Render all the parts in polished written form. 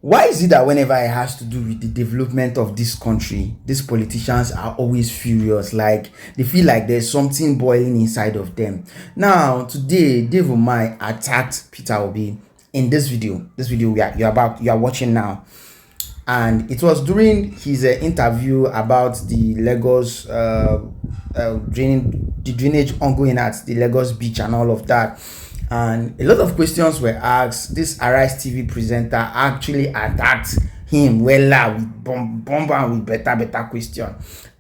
Why is it that whenever it has to do with the development of this country, these politicians are always furious? Like they feel like there's something boiling inside of them. Now, today, Dave Umahi attacked Peter Obi in this video. This video you are watching now, and it was during his interview about the Lagos drainage ongoing at the Lagos beach and all of that. And a lot of questions were asked. This Arise TV presenter actually attacked him well with bomb with better question.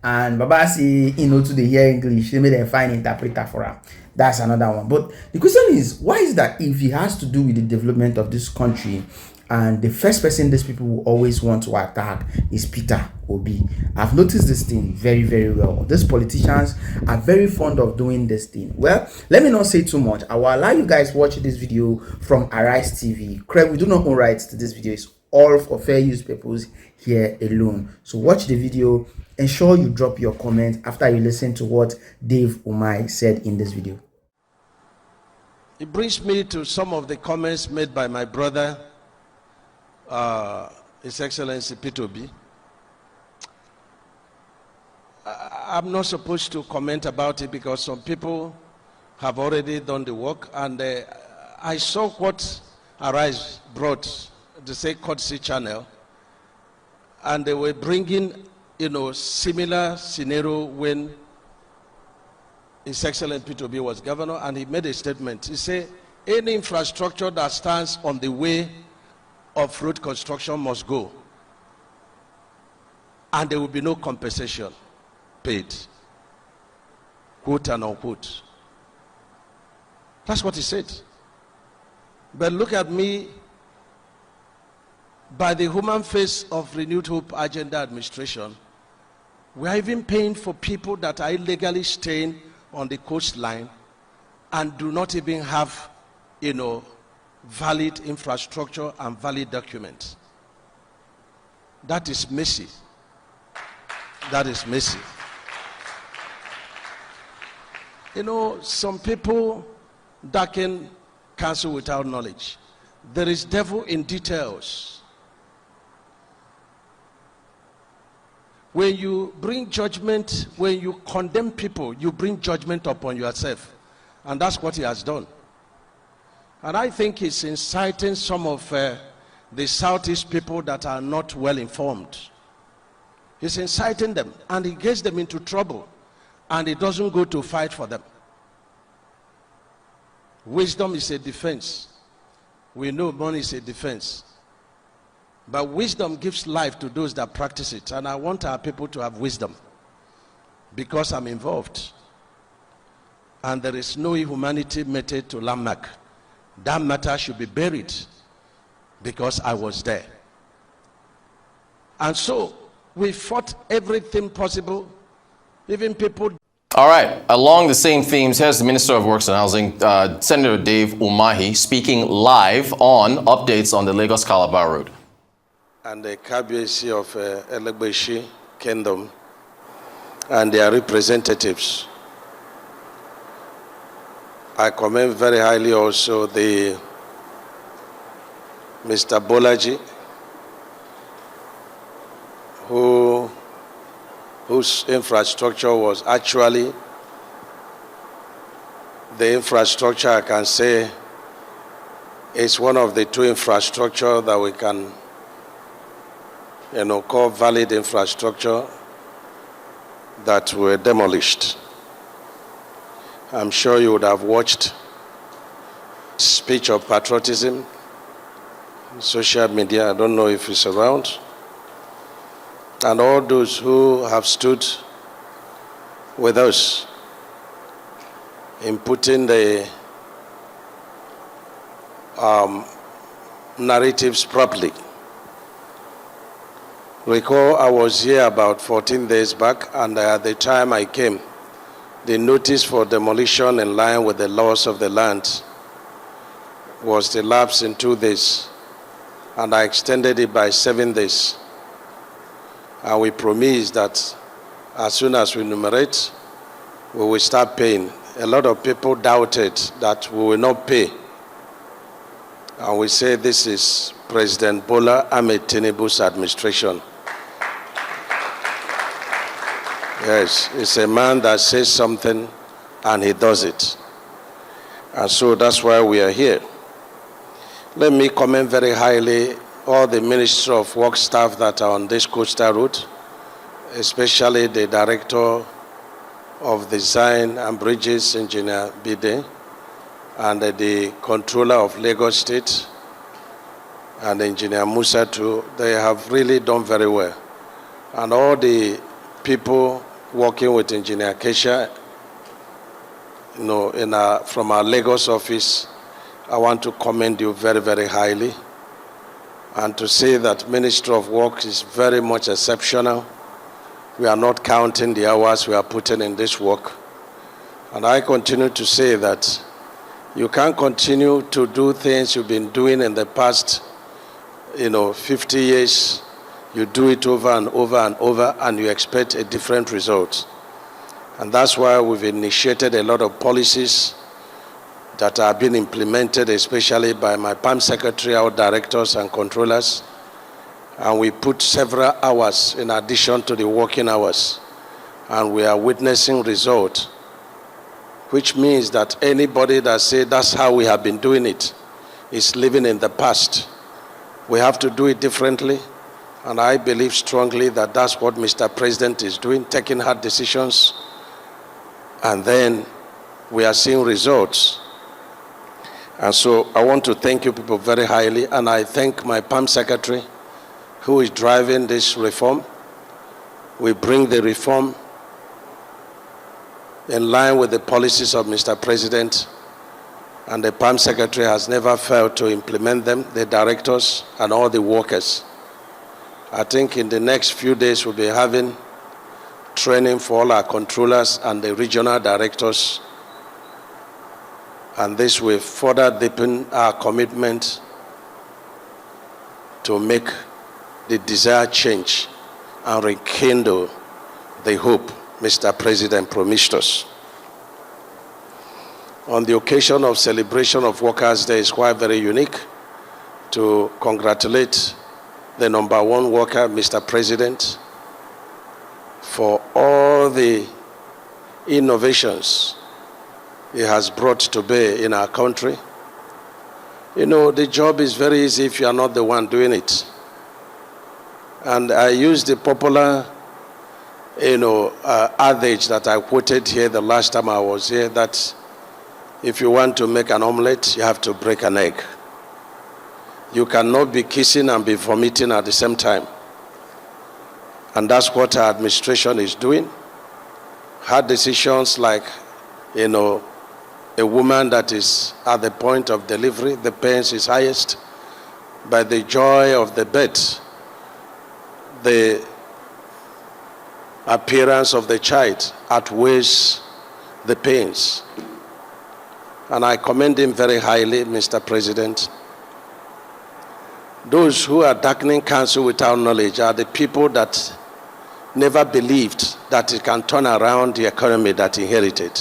And Baba say, to the hear English, they made a fine interpreter for him. That's another one. But the question is, why is that if it has to do with the development of this country, and the first person these people will always want to attack is Peter Obi? I've noticed this thing very, very well. These politicians are very fond of doing this thing. Well, let me not say too much. I will allow you guys watch this video from Arise TV. We do not own rights to this video. It's all for fair use purpose here alone. So watch the video. Ensure you drop your comment after you listen to what Dave Umahi said in this video. It brings me to some of the comments made by my brother, His Excellency Peter Obi. I'm not supposed to comment about it because some people have already done the work, and I saw what Arise brought, the say courtesy channel, and they were bringing, similar scenario when His Excellency Peter Obi was governor, and he made a statement. He said, any infrastructure that stands on the way of road construction must go, and there will be no compensation paid, quote and unquote. That's what he said. But look at me, by the human face of Renewed Hope Agenda Administration, we are even paying for people that are illegally staying on the coastline and do not even have, valid infrastructure and valid documents. That is messy. That is messy. Some people darken counsel without knowledge. There is devil in details. When you bring judgment, when you condemn people, you bring judgment upon yourself. And that's what he has done. And I think he's inciting some of the Southeast people that are not well informed. He's inciting them, and he gets them into trouble, and he doesn't go to fight for them. Wisdom is a defense. We know money is a defense. But wisdom gives life to those that practice it. And I want our people to have wisdom, because I'm involved. And there is no humanity method to landmark. That matter should be buried, because I was there. And so we fought everything possible, even people. All right, along the same themes, here's the Minister of Works and Housing, Senator Dave Umahi, speaking live on updates on the Lagos-Calabar Road. And the KBC of Elebeshi Kingdom and their representatives. I commend very highly also the Mr. Bolaji, whose infrastructure was actually the infrastructure, I can say, is one of the two infrastructure that we can call valid infrastructure that were demolished. I'm sure you would have watched speech of patriotism, social media, I don't know if it's around, and all those who have stood with us in putting the narratives properly. Recall I was here about 14 days back, and at the time I came, the notice for demolition in line with the laws of the land was elapsed in 2 days, and I extended it by 7 days. And we promised that as soon as we enumerate, we will start paying. A lot of people doubted that we will not pay. And we say this is President Bola Ahmed Tinubu's administration. Yes, he's a man that says something and he does it. And so that's why we are here. Let me commend very highly all the Ministry of Work staff that are on this coastal route, especially the Director of Design and Bridges, Engineer Bide, and the Controller of Lagos State, and Engineer Musa too. They have really done very well. And all the people working with Engineer Kesha, from our Lagos office, I want to commend you very, very highly, and to say that Ministry of Work is very much exceptional. We are not counting the hours we are putting in this work. And I continue to say that you can't continue to do things you've been doing in the past, 50 years. You do it over and over and over, and you expect a different result. And that's why we've initiated a lot of policies that are being implemented, especially by my PAM secretary, our directors and controllers. And we put several hours in addition to the working hours. And we are witnessing results, which means that anybody that says that's how we have been doing it is living in the past. We have to do it differently. And I believe strongly that that's what Mr. President is doing, taking hard decisions. And then we are seeing results. And so I want to thank you people very highly. And I thank my PAM secretary who is driving this reform. We bring the reform in line with the policies of Mr. President. And the PAM secretary has never failed to implement them, the directors and all the workers. I think in the next few days we'll be having training for all our controllers and the regional directors. And this will further deepen our commitment to make the desired change and rekindle the hope Mr. President promised us. On the occasion of celebration of Workers' Day, it's quite very unique to congratulate the #1 worker, Mr. President, for all the innovations he has brought to bear in our country. The job is very easy if you are not the one doing it. And I use the popular, adage that I quoted here the last time I was here, that if you want to make an omelette, you have to break an egg. You cannot be kissing and be vomiting at the same time. And that's what our administration is doing. Hard decisions like, a woman that is at the point of delivery, the pain is highest, but the joy of the birth, the appearance of the child outweighs the pains. And I commend him very highly, Mr. President. Those who are darkening counsel without knowledge are the people that never believed that it can turn around the economy that he inherited.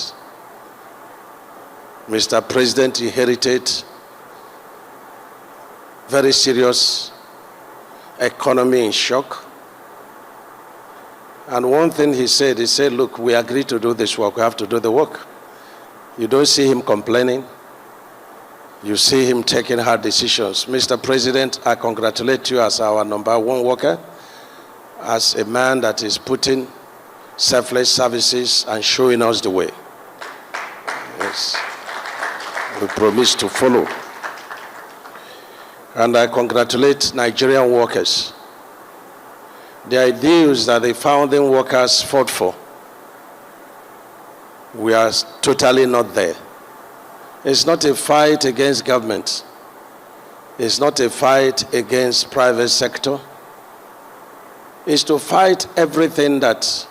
Mr. President inherited very serious economy in shock. And one thing he said, look, we agree to do this work, we have to do the work. You don't see him complaining. You see him taking hard decisions. Mr. President, I congratulate you as our #1 worker, as a man that is putting selfless services and showing us the way. Yes. We promise to follow. And I congratulate Nigerian workers. The ideals that the founding workers fought for, we are totally not there. It's not a fight against government. It's not a fight against private sector. It's to fight everything that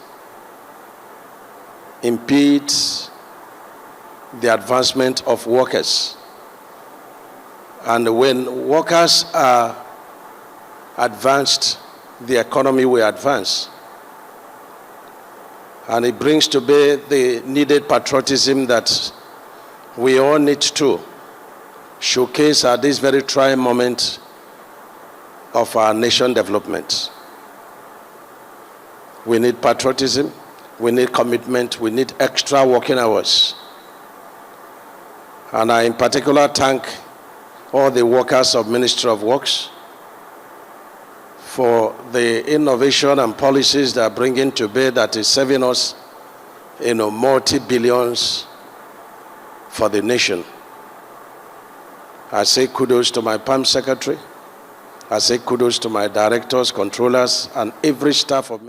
impedes the advancement of workers. And when workers are advanced, the economy will advance. And it brings to bear the needed patriotism that we all need to showcase at this very trying moment of our nation development. We need patriotism, we need commitment, we need extra working hours. And I in particular thank all the workers of Ministry of Works for the innovation and policies that are bringing to bear that is serving us multi-billions for the nation. I say kudos to my PAM secretary. I say kudos to my directors, controllers, and every staff of